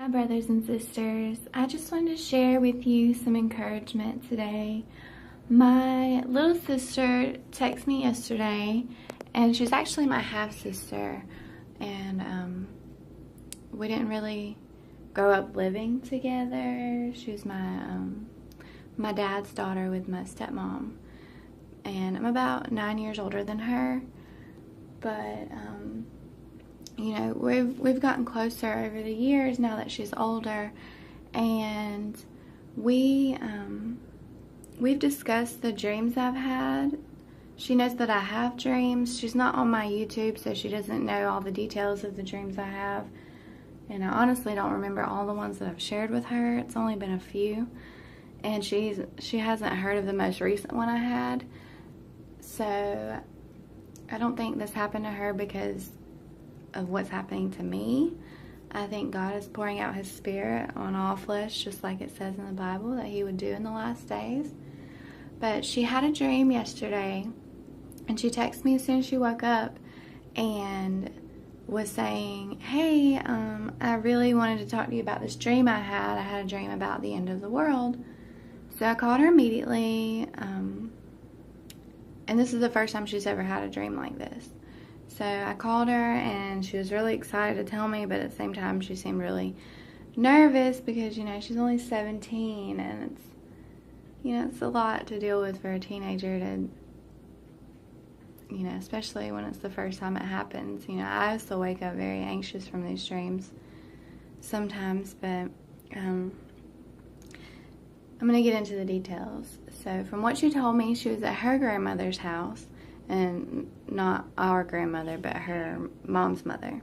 Hi, brothers and sisters. I just wanted to share with you some encouragement today. My little sister texted me yesterday, and she's actually my half sister, and we didn't really grow up living together. She was my dad's daughter with my stepmom, and I'm about 9 years older than her, but you know, we've gotten closer over the years now that she's older, and we've discussed the dreams I've had. She knows that I have dreams. She's not on my YouTube, so she doesn't know all the details of the dreams I have, and I honestly don't remember all the ones that I've shared with her. It's only been a few, and she hasn't heard of the most recent one I had, so I don't think this happened to her because of what's happening to me. I think God is pouring out His Spirit on all flesh, just like it says in the Bible that He would do in the last days. But she had a dream yesterday, and she texted me as soon as she woke up and was saying, hey, I really wanted to talk to you about this dream I had. I had a dream about the end of the world. So I called her immediately, and this is the first time she's ever had a dream like this. So I called her, and she was really excited to tell me, but at the same time she seemed really nervous because, you know, she's only 17, and it's, you know, it's a lot to deal with for a teenager to, you know, especially when it's the first time it happens. You know, I still wake up very anxious from these dreams sometimes, but I'm going to get into the details. So from what she told me, she was at her grandmother's house, and not our grandmother, but her mom's mother.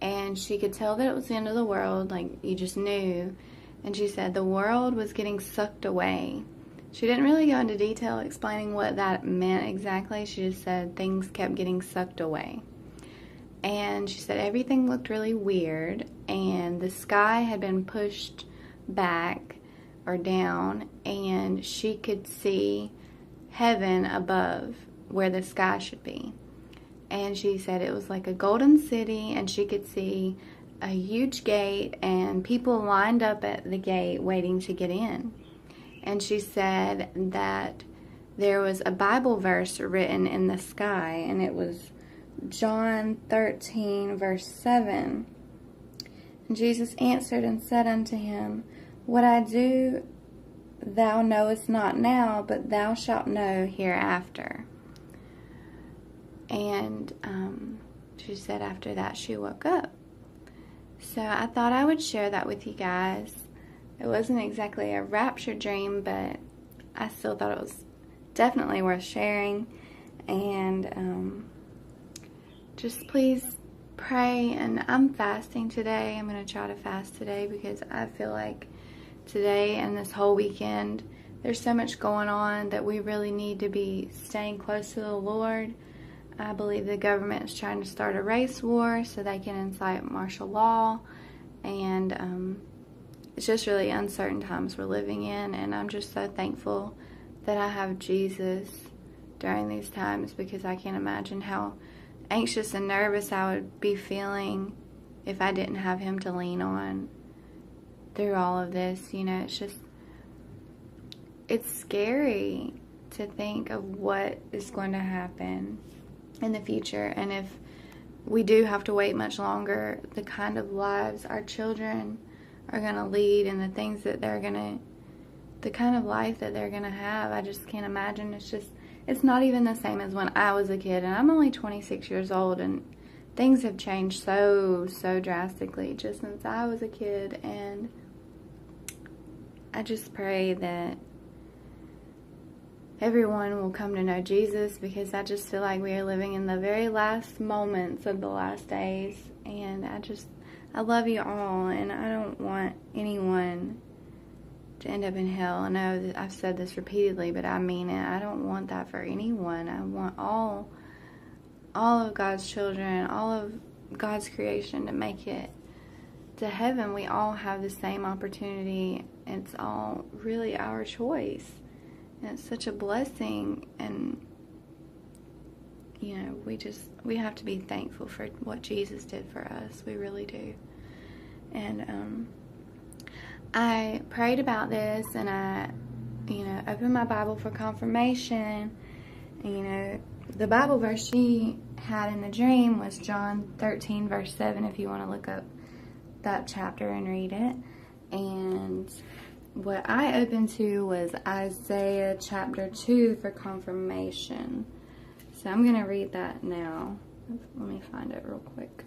And she could tell that it was the end of the world, like you just knew. And she said the world was getting sucked away. She didn't really go into detail explaining what that meant exactly. She just said things kept getting sucked away. And she said everything looked really weird, and the sky had been pushed back or down, and she could see heaven above where the sky should be. And she said it was like a golden city, and she could see a huge gate and people lined up at the gate waiting to get in. And she said that there was a Bible verse written in the sky, and it was John 13 verse 7. And Jesus answered and said unto him, What I do thou knowest not now, but thou shalt know hereafter. And she said after that she woke up. So I thought I would share that with you guys. It wasn't exactly a rapture dream, but I still thought it was definitely worth sharing. And just please pray. And I'm fasting today. I'm going to try to fast today because I feel like today and this whole weekend there's so much going on that we really need to be staying close to the Lord. I believe the government is trying to start a race war so they can incite martial law, and it's just really uncertain times we're living in, and I'm just so thankful that I have Jesus during these times, because I can't imagine how anxious and nervous I would be feeling if I didn't have Him to lean on through all of this. You know, it's scary to think of what is going to happen in the future, and if we do have to wait much longer, the kind of lives our children are going to lead and the things that the kind of life that they're going to have, I just can't imagine. It's not even the same as when I was a kid, and I'm only 26 years old, and things have changed so drastically just since I was a kid. And I just pray that everyone will come to know Jesus, because I just feel like we are living in the very last moments of the last days. And I love you all, and I don't want anyone to end up in hell. I know that I've said this repeatedly, but I mean it. I don't want that for anyone. I want all of God's children, all of God's creation to make it to heaven. We all have the same opportunity. It's all really our choice. And it's such a blessing, and you know, we have to be thankful for what Jesus did for us. We really do. And I prayed about this, and I, opened my Bible for confirmation. And, the Bible verse she had in the dream was John 13, verse 7, if you want to look up that chapter and read it. And what I opened to was Isaiah chapter 2 for confirmation. So I'm going to read that now. Let me find it real quick.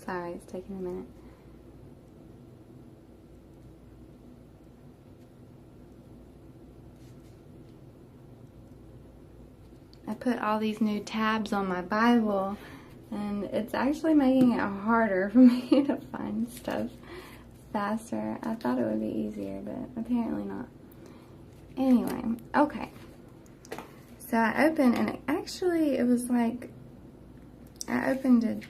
Sorry, it's taking a minute. I put all these new tabs on my Bible, and it's actually making it harder for me to find stuff faster. I thought it would be easier, but apparently not. Anyway, okay. So I opened, and it was like, I opened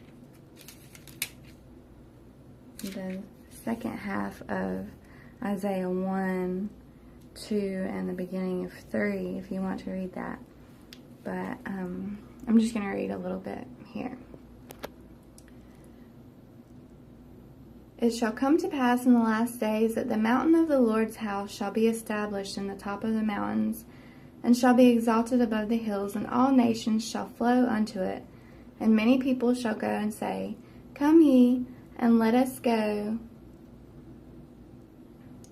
the second half of Isaiah 1, 2, and the beginning of 3, if you want to read that. But I'm just going to read a little bit here. It shall come to pass in the last days that the mountain of the Lord's house shall be established in the top of the mountains, and shall be exalted above the hills, and all nations shall flow unto it. And many people shall go and say, Come ye, and let us go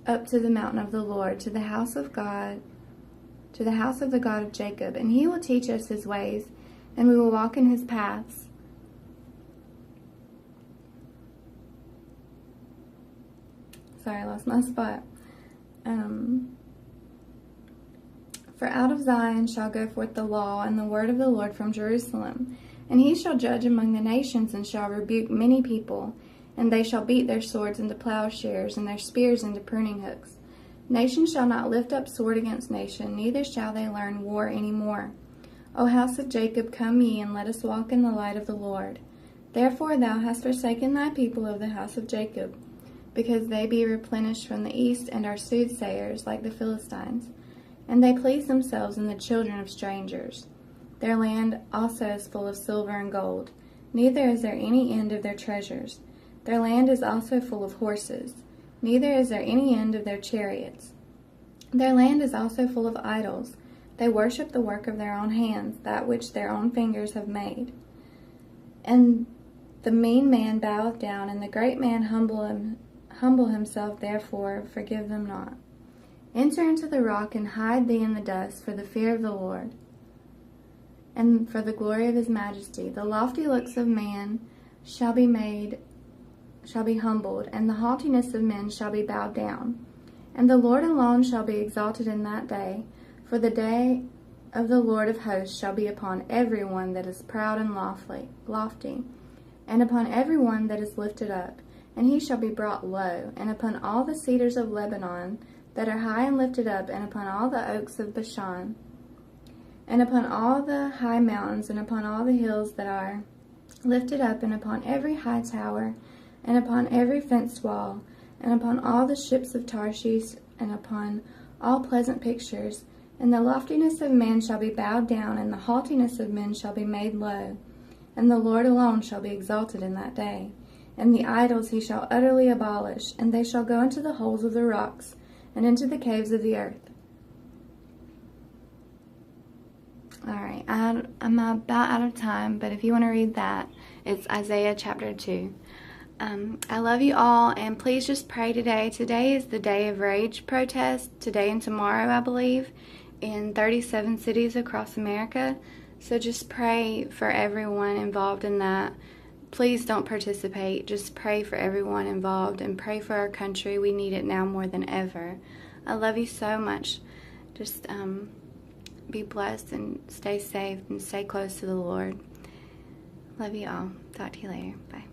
up to the mountain of the Lord, to the house of God, to the house of the God of Jacob, and he will teach us his ways, and we will walk in his paths. Sorry, I lost my spot. For out of Zion shall go forth the law and the word of the Lord from Jerusalem. And he shall judge among the nations, and shall rebuke many people. And they shall beat their swords into plowshares, and their spears into pruning hooks. Nation shall not lift up sword against nation, neither shall they learn war any more. O house of Jacob, come ye, and let us walk in the light of the Lord. Therefore thou hast forsaken thy people of the house of Jacob, because they be replenished from the east, and are soothsayers like the Philistines. And they please themselves in the children of strangers. Their land also is full of silver and gold, neither is there any end of their treasures. Their land is also full of horses, neither is there any end of their chariots. Their land is also full of idols. They worship the work of their own hands, that which their own fingers have made. And the mean man boweth down, and the great man humble himself, therefore forgive them not. Enter into the rock, and hide thee in the dust, for the fear of the Lord, and for the glory of his majesty. The lofty looks of man shall be humbled, and the haughtiness of men shall be bowed down. And the Lord alone shall be exalted in that day, for the day of the Lord of hosts shall be upon every one that is proud and lofty, and upon every one that is lifted up, and he shall be brought low, and upon all the cedars of Lebanon that are high and lifted up, and upon all the oaks of Bashan, and upon all the high mountains, and upon all the hills that are lifted up, and upon every high tower, and upon every fenced wall, and upon all the ships of Tarshish, and upon all pleasant pictures. And the loftiness of men shall be bowed down, and the haughtiness of men shall be made low. And the Lord alone shall be exalted in that day. And the idols he shall utterly abolish, and they shall go into the holes of the rocks, and into the caves of the earth. Alright, I'm about out of time, but if you want to read that, it's Isaiah chapter 2. I love you all, and please just pray today. Today is the day of rage protest, today and tomorrow, I believe, in 37 cities across America. So just pray for everyone involved in that. Please don't participate. Just pray for everyone involved, and pray for our country. We need it now more than ever. I love you so much. Just be blessed and stay safe and stay close to the Lord. Love you all. Talk to you later. Bye.